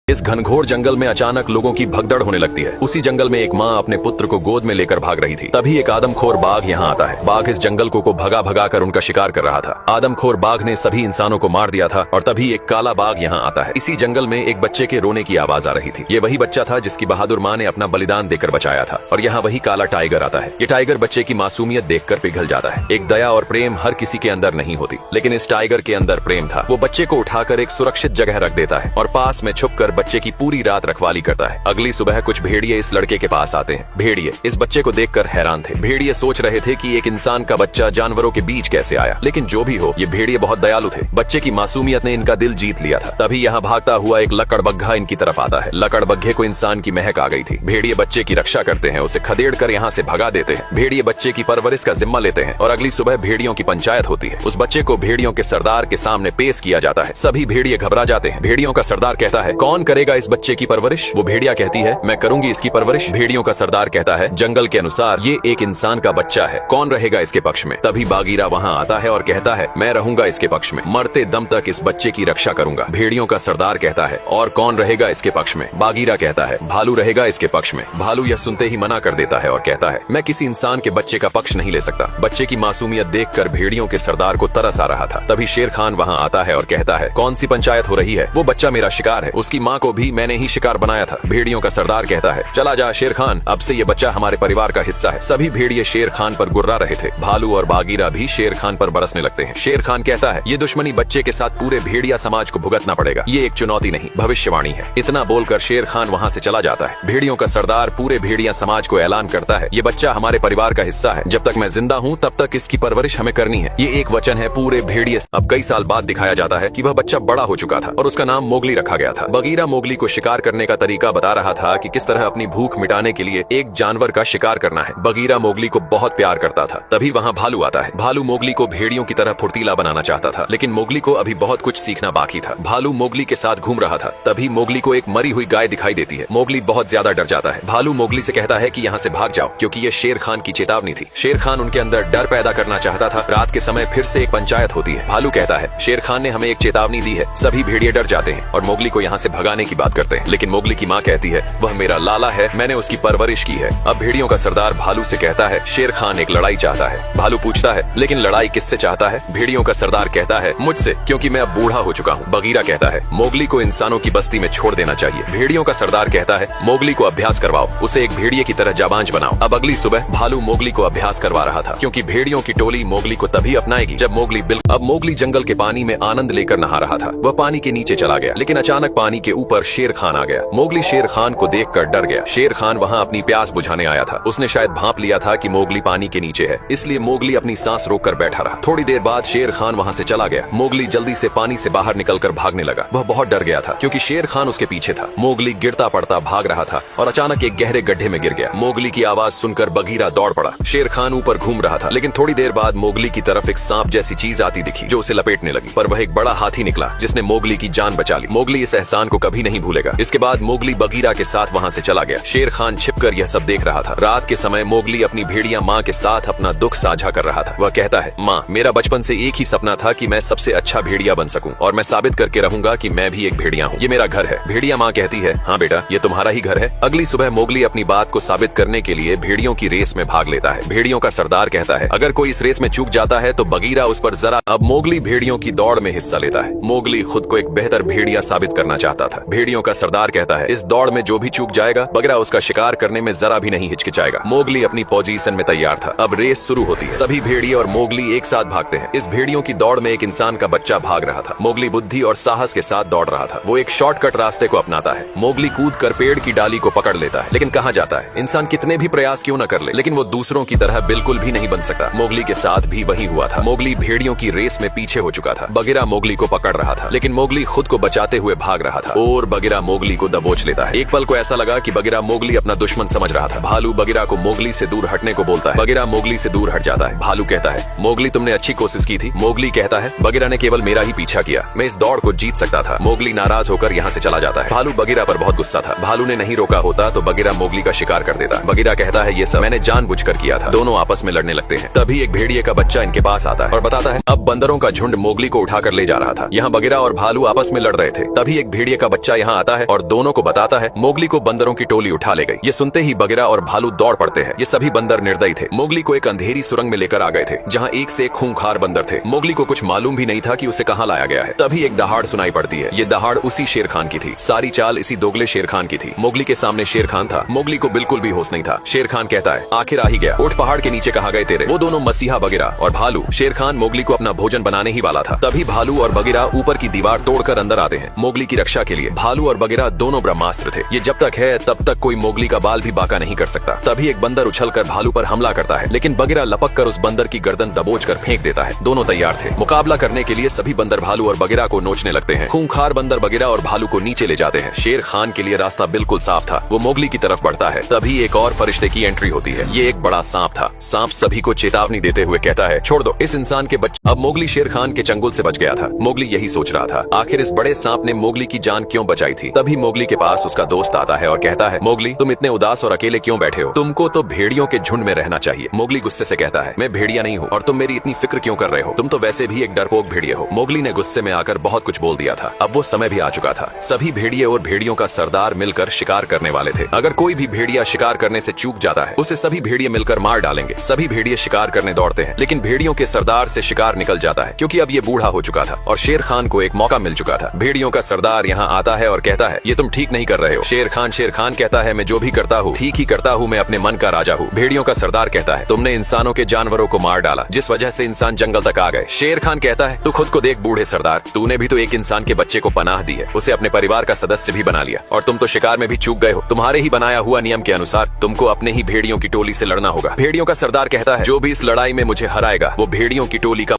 इस घनघोर जंगल में अचानक लोगों की भगदड़ होने लगती है। उसी जंगल में एक माँ अपने पुत्र को गोद में लेकर भाग रही थी। तभी एक आदमखोर बाघ यहाँ आता है। बाघ इस जंगल को भगा भगा कर उनका शिकार कर रहा था। आदमखोर बाघ ने सभी इंसानों को मार दिया था और तभी एक काला बाघ यहाँ आता है। इसी जंगल में एक बच्चे के रोने की आवाज आ रही थी। ये वही बच्चा था जिसकी बहादुर माँ ने अपना बलिदान देकर बचाया था। और यहाँ वही काला टाइगर आता है। ये टाइगर बच्चे की मासूमियत देखकर पिघल जाता है। एक दया और प्रेम हर किसी के अंदर नहीं होती, लेकिन इस टाइगर के अंदर प्रेम था। वो बच्चे को उठाकर एक सुरक्षित जगह रख देता है और पास में छुपकर बच्चे की पूरी रात रखवाली करता है। अगली सुबह कुछ भेड़िए इस लड़के के पास आते हैं। भेड़िए इस बच्चे को देखकर हैरान थे। भेड़िए सोच रहे थे कि एक इंसान का बच्चा जानवरों के बीच कैसे आया, लेकिन जो भी हो, ये भेड़िए बहुत दयालु थे। बच्चे की मासूमियत ने इनका दिल जीत लिया था। तभी यहाँ भागता हुआ एक लकड़बग्घा इनकी तरफ आता है। लकड़बग्घे को इंसान की महक आ गई थी। भेड़िए बच्चे की रक्षा करते हैं, उसे खदेड़ कर यहाँ से भगा देते हैं। भेड़िए बच्चे की परवरिश का जिम्मा लेते हैं और अगली सुबह भेड़ियों की पंचायत होती है। उस बच्चे को भेड़ियों के सरदार के सामने पेश किया जाता है। सभी भेड़िए घबरा जाते हैं। भेड़ियों का सरदार कहता है, कौन करेगा इस बच्चे की परवरिश? वो भेड़िया कहती है, मैं करूंगी इसकी परवरिश। भेड़ियों का सरदार कहता है, जंगल के अनुसार ये एक इंसान का बच्चा है, कौन रहेगा इसके पक्ष में? तभी बागीरा वहाँ आता है और कहता है, मैं रहूंगा इसके पक्ष में, मरते दम तक इस बच्चे की रक्षा करूंगा। भेड़ियों का सरदार कहता है, और कौन रहेगा इसके पक्ष में? बागीरा कहता है, भालू रहेगा इसके पक्ष में। भालू यह सुनते ही मना कर देता है और कहता है, मैं किसी इंसान के बच्चे का पक्ष नहीं ले सकता। बच्चे की मासूमियत देखकर भेड़ियों के सरदार को तरस आ रहा था। तभी शेर खान वहाँ आता है और कहता है, कौन सी पंचायत हो रही है? वो बच्चा मेरा शिकार है, उसकी माँ को भी मैंने ही शिकार बनाया था। भेड़ियों का सरदार कहता है, चला जा शेर खान, अब से ये बच्चा हमारे परिवार का हिस्सा है। सभी भेड़िए शेर खान पर गुर्रा रहे थे। भालू और बागीरा भी शेर खान पर बरसने लगते हैं। शेर खान कहता है, ये दुश्मनी बच्चे के साथ पूरे भेड़िया समाज को भुगतना पड़ेगा। ये एक चुनौती नहीं, भविष्यवाणी है। इतना बोलकर शेर खान वहाँ से चला जाता है। भेड़ियों का सरदार पूरे भेड़िया समाज को ऐलान करता है, ये बच्चा हमारे परिवार का हिस्सा है। जब तक मैं जिंदा हूँ तब तक इसकी परवरिश हमें करनी है। ये एक वचन है पूरे भेड़िए। अब कई साल बाद दिखाया जाता है कि वह बच्चा बड़ा हो चुका था और उसका नाम मोगली रखा गया था। बगीरा मोगली को शिकार करने का तरीका बता रहा था कि किस तरह अपनी भूख मिटाने के लिए एक जानवर का शिकार करना है। बगीरा मोगली को बहुत प्यार करता था। तभी वहाँ भालू आता है। भालू मोगली को भेड़ियों की तरह फुर्तीला बनाना चाहता था, लेकिन मोगली को अभी बहुत कुछ सीखना बाकी था। भालू मोगली के साथ घूम रहा था। तभी मोगली को एक मरी हुई गाय दिखाई देती है। मोगली बहुत ज्यादा डर जाता है। भालू मोगली से कहता है कि यहाँ से भाग जाओ, क्योंकि ये शेर खान की चेतावनी थी। शेर खान उनके अंदर डर पैदा करना चाहता था। रात के समय फिर से एक पंचायत होती है। भालू कहता है, शेर खान ने हमें एक चेतावनी दी है। सभी भेड़िए डर जाते हैं और मोगली को यहाँ से भगाने की बात करते हैं, लेकिन मोगली की माँ कहती है, वह मेरा लाला है, मैंने उसकी परवरिश की है। अब भेड़ियों का सरदार भालू से कहता है, शेर खान एक लड़ाई चाहता है। भालू पूछता है, लेकिन लड़ाई किससे चाहता है? भेड़ियों का सरदार कहता है, मुझसे, क्योंकि मैं अब बूढ़ा हो चुका हूँ। बगीरा कहता है, मोगली को इंसानों की बस्ती में छोड़ देना चाहिए। भेड़ियों का सरदार कहता है, मोगली को अभ्यास करवाओ, उसे एक भेड़िए की तरह जाबांज बनाओ। अब अगली सुबह भालू मोगली को अभ्यास करवा रहा था, क्योंकि भेड़ियों की टोली मोगली को तभी अपनाएगी जब मोगली अब मोगली जंगल के पानी में आनंद लेकर नहा रहा था। वह पानी के नीचे चला गया, लेकिन अचानक पानी के ऊपर शेर खान आ गया। मोगली शेर खान को देखकर डर गया। शेर खान वहाँ अपनी प्यास बुझाने आया था। उसने शायद भांप लिया था कि मोगली पानी के नीचे है, इसलिए मोगली अपनी सांस रोककर बैठा रहा। थोड़ी देर बाद शेर खान वहाँ से चला गया। मोगली जल्दी से पानी से बाहर निकलकर भागने लगा। वह बहुत डर गया था, क्योंकि शेर खान उसके पीछे था। मोगली गिरता पड़ता भाग रहा था और अचानक एक गहरे गड्ढे में गिर गया। मोगली की आवाज सुनकर बगीरा दौड़ पड़ा। शेर खान ऊपर घूम रहा था, लेकिन थोड़ी देर बाद मोगली की तरफ एक सांप जैसी चीज आती दिखी, जो उसे लपेटने लगी। पर वह एक बड़ा हाथी निकला, जिसने मोगली की जान बचा ली। मोगली इस एहसान को कभी नहीं भूलेगा। इसके बाद मोगली बगीरा के साथ वहाँ से चला गया। शेर खान छिपकर यह सब देख रहा था। रात के समय मोगली अपनी भेड़िया माँ के साथ अपना दुख साझा कर रहा था। वह कहता है, माँ, मेरा बचपन से एक ही सपना था कि मैं सबसे अच्छा भेड़िया बन सकूं और मैं साबित करके रहूंगा कि मैं भी एक भेड़िया हूँ। ये मेरा घर है। भेड़िया माँ कहती है, हाँ बेटा, ये तुम्हारा ही घर है। अगली सुबह मोगली अपनी बात को साबित करने के लिए भेड़ियों की रेस में भाग लेता है। भेड़ियों का सरदार कहता है, अगर कोई इस रेस में चूक जाता है तो बगीरा उस पर जरा। अब मोगली भेड़ियों की दौड़ में हिस्सा लेता है। मोगली खुद को एक बेहतर भेड़िया साबित करना चाहता था। भेड़ियों का सरदार कहता है, इस दौड़ में जो भी चूक जाएगा, बगीरा उसका शिकार करने में जरा भी नहीं हिचकिचाएगा। मोगली अपनी पोजीशन में तैयार था। अब रेस शुरू होती है। सभी भेड़िए और मोगली एक साथ भागते हैं। इस भेड़ियों की दौड़ में एक इंसान का बच्चा भाग रहा था। मोगली बुद्धि और साहस के साथ दौड़ रहा था। वो एक शॉर्टकट रास्ते को अपनाता है। मोगली कूदकर पेड़ की डाली को पकड़ लेता है, लेकिन कहाँ जाता है? इंसान कितने भी प्रयास क्यों न कर ले, लेकिन वो दूसरों की तरह बिल्कुल भी नहीं बन सकता। मोगली के साथ भी वही हुआ था। मोगली भेड़ियों की रेस में पीछे हो चुका था। बगीरा मोगली को पकड़ रहा था, लेकिन मोगली खुद को बचाते हुए भाग रहा था और बगीरा मोगली को दबोच लेता है। एक पल को ऐसा लगा कि बगीरा मोगली अपना दुश्मन समझ रहा था। भालू बगीरा को मोगली से दूर हटने को बोलता है। बगीरा मोगली से दूर हट जाता है। भालू कहता है, मोगली, तुमने अच्छी कोशिश की थी। मोगली कहता है, बगीरा ने केवल मेरा ही पीछा किया, मैं इस दौड़ को जीत सकता था। मोगली नाराज होकर यहाँ से चला जाता है। भालू बगीरा पर बहुत गुस्सा था। भालू ने नहीं रोका होता तो बगीरा मोगली का शिकार कर देता। बगीरा कहता है, ये सब मैंने जानबूझकर किया था। दोनों आपस में लड़ने लगते हैं। तभी एक भेड़िए का बच्चा इनके पास आता है और बताता है, अब बंदरों का झुंड मोगली को उठाकर ले जा रहा था। यहाँ बगीरा और भालू आपस में लड़ रहे थे। तभी एक भेड़िए का बच्चा यहाँ आता है और दोनों को बताता है मोगली को बंदरों की टोली उठा ले गई। ये सुनते ही बगीरा और भालू दौड़ पड़ते हैं। ये सभी बंदर निर्दयी थे, मोगली को एक अंधेरी सुरंग में लेकर आ गए थे जहाँ एक से एक खूंखार बंदर थे। मोगली को कुछ मालूम भी नहीं था कि उसे कहाँ लाया गया है। तभी एक दहाड़ सुनाई पड़ती है। ये दहाड़ उसी शेर खान की थी। सारी चाल इसी दोगले शेर खान की थी। मोगली के सामने शेर खान था। मोगली को बिल्कुल भी होश नहीं था। शेर खान कहता है आखिर आ ही गया, उठ पहाड़ के नीचे कहाँ गए तेरे। वो दोनों मसीहा बगीरा और भालू। शेर खान मोगली को अपना भोजन बनाने ही वाला था। तभी भालू और बगीरा ऊपर की दीवार तोड़कर अंदर आते हैं मोगली की रक्षा के लिए। भालू और बगीरा दोनों ब्रह्मास्त्र थे। ये जब तक है तब तक कोई मोगली का बाल भी बाका नहीं कर सकता। तभी एक बंदर उछलकर भालू पर हमला करता है, लेकिन बगीरा लपक कर उस बंदर की गर्दन दबोचकर फेंक देता है। दोनों तैयार थे। मुकाबला करने के लिए सभी बंदर भालू और बगीरा को नोचने लगते हैं। खूंखार बंदर बगीरा और भालू को नीचे ले जाते हैं। शेर खान के लिए रास्ता बिल्कुल साफ था। वो मोगली की तरफ बढ़ता है। तभी एक और फरिश्ते की एंट्री होती है। ये एक बड़ा सांप था। सांप सभी को चेतावनी देते हुए कहता है छोड़ दो इस इंसान के बच्चे। अब मोगली शेर खान के चंगुल से बच गया था। मोगली यही सोच रहा था आखिर इस बड़े सांप ने मोगली की जान क्यों बचाई थी। तभी मोगली के पास उसका दोस्त आता है और कहता है मोगली तुम इतने उदास और अकेले क्यों बैठे हो, तुमको तो भेड़ियों के झुंड में रहना चाहिए। मोगली गुस्से से कहता है मैं भेड़िया नहीं हूँ और तुम मेरी इतनी फिक्र क्यों कर रहे हो, तुम तो वैसे भी एक डरपोक भेड़िए हो। मोगली ने गुस्से में आकर बहुत कुछ बोल दिया था। अब वो समय भी आ चुका था। सभी भेड़िए और भेड़ियों का सरदार मिलकर शिकार करने वाले थे। अगर कोई भी भेड़िया शिकार करने से चूक जाता है उसे सभी भेड़िए मिलकर मार डालेंगे। सभी भेड़िए शिकार करने दौड़ते हैं, लेकिन भेड़ियों के सरदार से शिकार निकल जाता है क्योंकि अब ये बूढ़ा हो चुका था और शेर खान को एक मौका मिल चुका था। भेड़ियों का सरदार यहाँ आता है और कहता है ये तुम ठीक नहीं कर रहे हो। शेर खान कहता है मैं जो भी करता हूँ ठीक ही करता हूँ, मैं अपने मन का राजा हूँ। भेड़ियों का सरदार कहता है तुमने इंसानों के जानवरों को मार डाला जिस वजह से इंसान जंगल तक आ गए। शेर खान कहता है तू खुद को देख बूढ़े सरदार, तूने भी तो एक इंसान के बच्चे को पनाह दी है, उसे अपने परिवार का सदस्य भी बना लिया और तुम तो शिकार में भी चूक गए हो। तुम्हारे ही बनाया हुआ नियम के अनुसार तुमको अपने ही भेड़ियों की टोली से लड़ना होगा। भेड़ियों का सरदार कहता है जो भी इस लड़ाई में मुझे हराएगा वो भेड़ियों की टोली का